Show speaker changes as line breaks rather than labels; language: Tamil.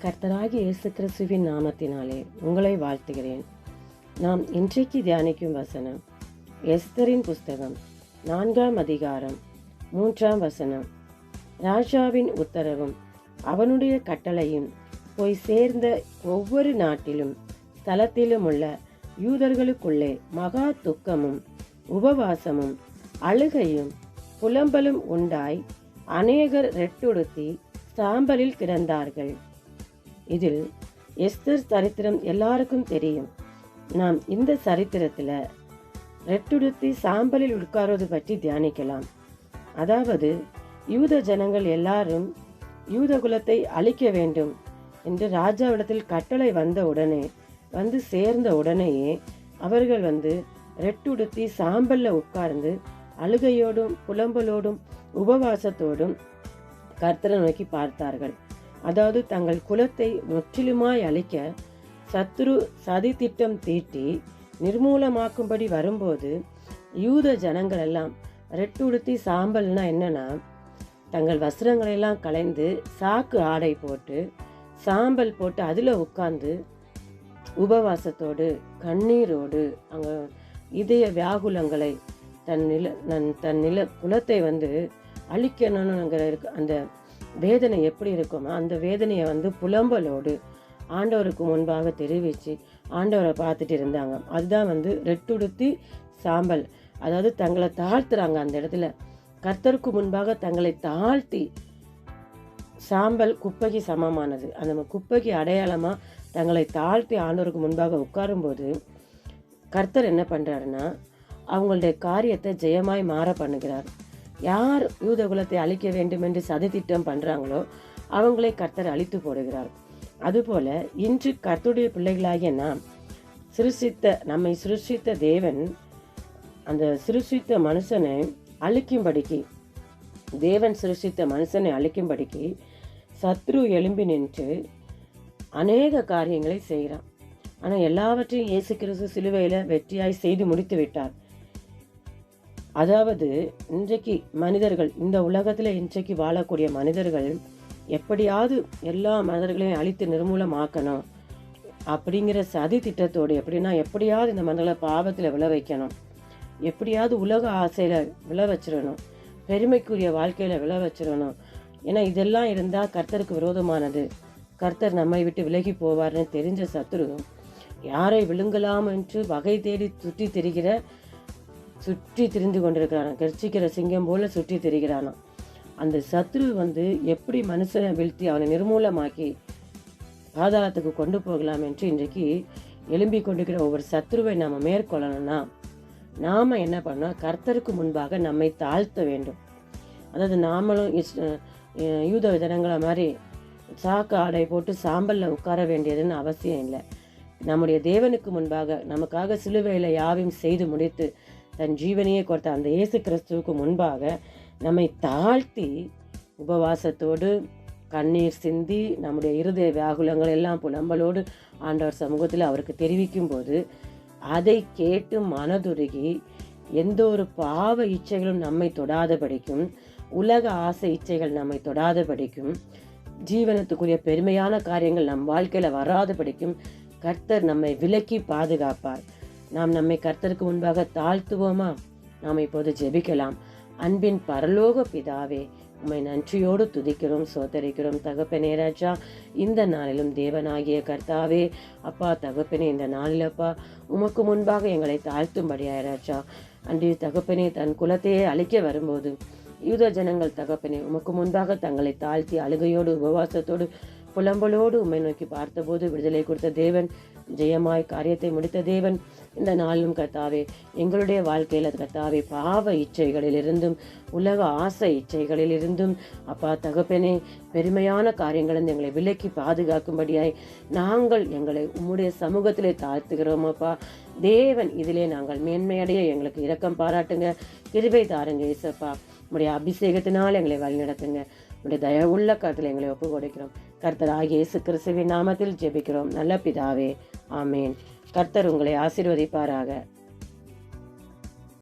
கர்த்தராகிய இயேசு கிறிஸ்துவின் நாமத்தினாலே உங்களை வாழ்த்துகிறேன். நாம் இன்றைக்கு தியானிக்கும் வசனம் எஸ்தரின் புஸ்தகம் 4ஆம் அதிகாரம் 3ஆம் வசனம். ராஜாவின் உத்தரவும் அவனுடைய கட்டளையும் போய் சேர்ந்த ஒவ்வொரு நாட்டிலும் ஸ்தலத்திலும் உள்ள யூதர்களுக்குள்ளே மகா துக்கமும் உபவாசமும் அழுகையும் புலம்பலும் உண்டாய் அநேகர் ரெட்டுடுத்தி சாம்பலில் கிடந்தார்கள். இதில் எஸ்தர் சரித்திரம் எல்லாருக்கும் தெரியும். நாம் இந்த சரித்திரத்தில் ரெட்டுடுத்தி சாம்பலில் உட்கார்வது பற்றி தியானிக்கலாம். அதாவது யூத ஜனங்கள் எல்லாரும் யூத குலத்தை அழிக்க வேண்டும் என்று ராஜாவிடத்தில் கட்டளை வந்து சேர்ந்த உடனேயே அவர்கள் ரெட்டுடுத்தி சாம்பல்ல உட்கார்ந்து அழுகையோடும் புலம்பலோடும் உபவாசத்தோடும் கர்த்தரை நோக்கி பார்த்தார்கள். அதாவது தங்கள் குலத்தை முற்றிலுமாய் அழிக்க சத்துரு சதி திட்டம் தீட்டி நிர்மூலமாக்கும்படி வரும்போது யூத ஜனங்கள் எல்லாம் ரெட்டுடுத்தி சாம்பல்னா என்னன்னா, தங்கள் வஸ்திரங்களெல்லாம் களைந்து சாக்கு ஆடை போட்டு சாம்பல் போட்டு அதில் உட்கார்ந்து உபவாசத்தோடு கண்ணீரோடு அங்கே இதய வியாகுலங்களை தன் குலத்தை அழிக்கணுங்கிற அந்த வேதனை எப்படி இருக்குமோ அந்த வேதனையை புலம்பலோடு ஆண்டவருக்கு முன்பாக தெரிவித்து ஆண்டவரை பார்த்துட்டு இருந்தாங்க. அதுதான் ரெட்டுடுத்தி சாம்பல். அதாவது தங்களை தாழ்த்துறாங்க. அந்த இடத்துல கர்த்தருக்கு முன்பாக தங்களை தாழ்த்தி, சாம்பல் குப்பைக்கு சமமானது. அந்த குப்பைக்கு அடையாளமாக தங்களை தாழ்த்தி ஆண்டவருக்கு முன்பாக உட்காரும்போது கர்த்தர் என்ன பண்ணுறாருன்னா, அவங்களுடைய காரியத்தை ஜெயமாய் மாற பண்ணுகிறார். யார் யூத குலத்தை அழிக்க வேண்டும் என்று சதித்திட்டம் பண்ணுறாங்களோ அவங்களை கர்த்தர் அழித்து போடுகிறார். அதுபோல இன்று கர்த்தருடைய பிள்ளைகளாகிய நம்மை சிருஷ்டித்த தேவன் அந்த சிருஷ்டித்த மனுஷனை அழிக்கும்படிக்கு, தேவன் சிருஷ்டித்த மனுஷனை அழிக்கும்படிக்கு சத்ரு எழும்பி நின்று அநேக காரியங்களை செய்கிறான். ஆனால் எல்லாவற்றையும் இயேசு கிறிஸ்து சிலுவையில் வெற்றியாய் செய்து முடித்து விட்டார். அதாவது இன்றைக்கு மனிதர்கள், இந்த உலகத்தில் இன்றைக்கு வாழக்கூடிய மனிதர்கள் எப்படியாவது எல்லா மனிதர்களையும் அழித்து நிர்மூலமாக்கணும் அப்படிங்கிற சதி திட்டத்தோடு, எப்படியாவது இந்த மனிதர்களை பாவத்தில் விழ வைக்கணும், எப்படியாவது உலக ஆசையில் விழ வச்சிடணும், பெருமைக்குரிய வாழ்க்கையில் விழ வச்சிடணும். ஏன்னா இதெல்லாம் இருந்தால் கர்த்தருக்கு விரோதமானது, கர்த்தர் நம்மை விட்டு விலகி போவார்னு தெரிஞ்ச சத்துரு யாரை விழுங்கலாம் என்று வகை தேடி சுற்றி திரிந்து கொண்டிருக்கிறான். கர்ச்சிக்கிற சிங்கம் போல சுற்றி திரிகிறானா. அந்த சத்ரு எப்படி மனுஷனை வீழ்த்தி அவனை நிர்மூலமாக்கி பாதாளத்துக்கு கொண்டு போகலாம் என்று இன்றைக்கு எழும்பி கொண்டிருக்கிற ஒவ்வொரு சத்ருவை நாம் மேற்கொள்ளணும்னா நாம் என்ன பண்ணோம், கர்த்தருக்கு முன்பாக நம்மை தாழ்த்த வேண்டும். அதாவது நாமளும் யூத ஜனங்களை மாதிரி சாக்கு ஆடை போட்டு சாம்பலில் உட்கார வேண்டியதுன்னு அவசியம் இல்லை. நம்முடைய தேவனுக்கு முன்பாக நமக்காக சிலுவையில் யாவையும் செய்து முடித்து தன் ஜீவனையே கொடுத்த அந்த இயேசு கிறிஸ்துவுக்கு முன்பாக நம்மை தாழ்த்தி உபவாசத்தோடு கண்ணீர் சிந்தி நம்முடைய இருதய வியாகுலங்கள் எல்லாம் புலம்பலோடு ஆண்டவர் சமூகத்தில் அவருக்கு தெரிவிக்கும் போது அதை கேட்டு மனதுருகி எந்த ஒரு பாவ இச்சைகளும் நம்மை தொடாதபடிக்கும், உலக ஆசை இச்சைகள் நம்மை தொடாதபடிக்கும், ஜீவனத்துக்குரிய பெருமையான காரியங்கள் நம் வாழ்க்கையில் வராதபடிக்கும் கர்த்தர் நம்மை விலக்கி பாதுகாப்பார். நாம் நம்மை கர்த்தருக்கு முன்பாக தாழ்த்துவோமா? நாம் இப்போது ஜெபிக்கலாம். அன்பின் பரலோக பிதாவே, உம்மை நன்றியோடு துதிக்கிறோம், சோதரிக்கிறோம். தகப்பனே ராஜா, இந்த நாளிலும் தேவனாகிய கர்த்தாவே அப்பா தகப்பனே, இந்த நாளில் அப்பா உமக்கு முன்பாக எங்களை தாழ்த்தும்படியாய் ராஜா. அன்று தகப்பனே தன் குலத்தையே அழிக்க வரும்போது யூத ஜனங்கள் தகப்பனே உமக்கு முன்பாக தங்களை தாழ்த்தி அழுகையோடு உபவாசத்தோடு புலம்பலோடு உம்மை நோக்கி பார்த்தபோது விடுதலை கொடுத்த தேவன், ஜெயமாய் காரியத்தை முடித்த தேவன், இந்த நாளிலும் கர்த்தாவே எங்களுடைய வாழ்க்கையில் கர்த்தாவே பாவ இச்சைகளிலிருந்தும் உலக ஆசை இச்சைகளிலிருந்தும் அப்பா தகப்பனே பெருமையான காரியங்களிலிருந்து எங்களை விலக்கி பாதுகாக்கும்படியாய் நாங்கள் எங்களை உம்முடைய சமூகத்திலே தாழ்த்துகிறோம் அப்பா. தேவன் இதிலே நாங்கள் மேன்மையடைய எங்களுக்கு இரக்கம் பாராட்டுங்க, கிருபை தாருங்க இயேசப்பா. உம்முடைய அபிஷேகத்தினால் எங்களை வழிநடத்துங்க. உடைய தயவுள்ள கருத்தில் எங்களை ஒப்பு கொடுக்கிறோம். கர்த்தராகிய இயேசு கிறிஸ்துவின் நாமத்தில் ஜெபிக்கிறோம் நல்ல பிதாவே, ஆமேன். கர்த்தர் உங்களை ஆசீர்வதிப்பாராக.